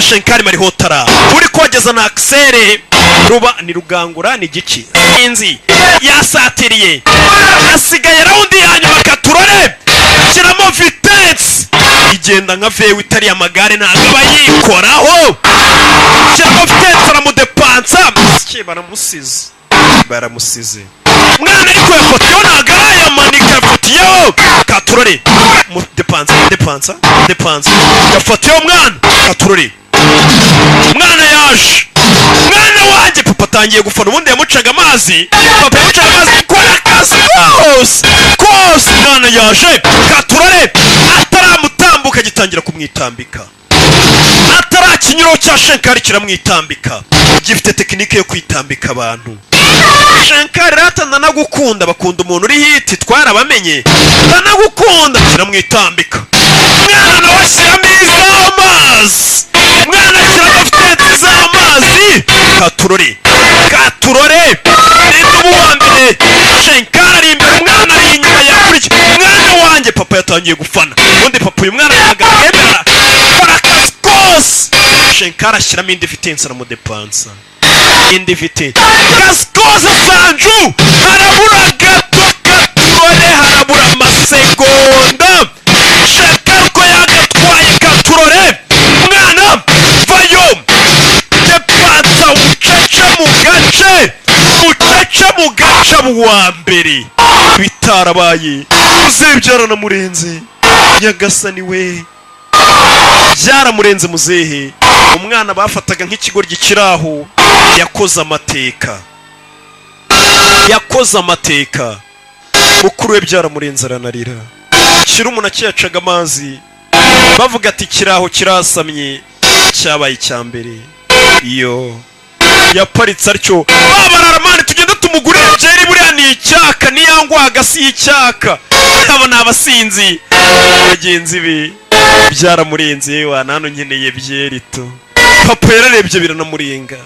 Shenkari Marihotara uri kogeza na Axel ruba ni Rugangura ni gici inzi yasatiriye asigaye raundi yanyuma Katurore kiramo Vitesse igenda nka vewe itari amagare ntabwo bayikoraho kiramo Vitesse aramudepansa baramusize mwana ariko yafotiyo nagaya manika yafotiyo Katurore mu depansa yafotiyo mwana Katurore mwana yaje mwana wanjye papa atangiye gufana ubundi yamucaga amazi kora akazi kose mwana yaje Katurore ataramutambuka gitangira kumwitambika atarakinyuro cya Shenkari kiramwitambika gifite tekinike yo kwitambika abantu Shenkari ratana nagukunda bakunda umuntu uri hiti twarabamenye nagukunda kiramwitambika mwana washyiramo iz'amazi mwana kiramo Vitesse z'amazi Katurore ni uwa mbere Shenkari ari imbere mwana ari inyuma yakurikiye mwana wanjye papa yatangiye gufana ubundi papa uyu mwana yagahemera barakazi kose Shenkari ashyiramo indi Vitesse aramudepansa indi Vitesse Gaskoza Sanju harabura gato Katurore harabura amasegonda Shenkari ko yagatwaye Katurore mwana vayo depansa ucece mu gace buwa mbere bitarabaye uzebyara na Murenzi Nyagasani we byaramurenze muzehe umwana bafataga nk'ikigoryi kiraho yakoze amateka mukuru we byaramurenze aranarira kirumuna cyacaga amazi bavuga ati kiraho kirasamye cyabaye icyambere iyo yaparitse arcyo babararamani tugenda tumugure byeri buriya ni icyaka niyangwaga si icyaka abo nabasinzi bagenzi be byaramurenze wana hano nkeneye byeri to papa yararebye biranamurenga